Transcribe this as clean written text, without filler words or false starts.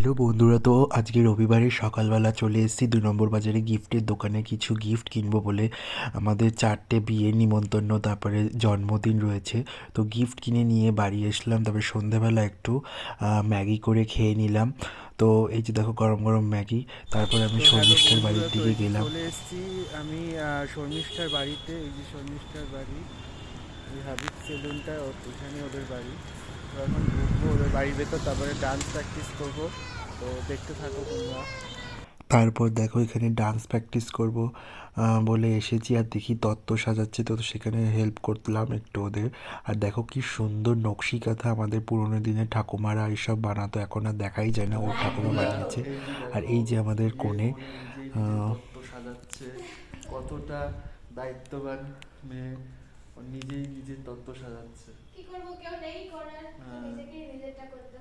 Hello বন্ধুরা, তো আজকে রবিবারে সকালবেলা চলে এসেছি ২ নম্বর বাজারে গিফটের দোকানে কিছু গিফট কিনবো বলে। আমাদের 4টে বিয়ের নিমন্ত্রণ, তারপরে জন্মদিন রয়েছে। তো গিফট কিনে নিয়ে বাড়ি আসলাম, তারপরে সন্ধেবেলা একটু ম্যাগি করে খেয়ে নিলাম। তো এই যে দেখো গরম গরম ম্যাগি। তারপরে আমি তো হ্যালো শর্মিষ্ঠার বন্ধুরা, বাড়ির তো দিকে এই যে গেলাম। চলে এসেছি আমি শর্মিষ্ঠার বাড়িতে। এই যে শর্মিষ্ঠার বাড়ি, এই হাবিব সেলুনটা এখানে ওদের বাড়ি। তো এখন ঢুকবো ওদের বাড়ির ভেতর, তারপরে ডান্স প্র্যাকটিস করবো। তো দেখতে থাকো তোমরা। তারপর দেখো এখানে ডান্স প্র্যাকটিস করব বলে এসেছি, আর দেখি তত্ত্ব সাজাচ্ছে, তো সেখানে হেল্প করলাম একটু ওদের। আর দেখো কি সুন্দর নকশি কাঁথা আমাদের পুরোনো দিনের ঠাকুমারা এইসব বানাতো, এখন আর দেখাই যায় না, তো ওর ঠাকুমা বন্ধুরা, বানিয়েছে। এই যে আর দেখো এই যে আমাদের বিয়ের কোণে। কোণে নিজেই নিজে আহ, তত্ত্ব সাজাচ্ছে। কতটা দায়িত্ববান মেয়ে, ও নিজেই নিজে তত্ত্ব সাজাচ্ছে। কি করব, কেউ নেই করার, তো নিজেকেই নিজেরটা করতে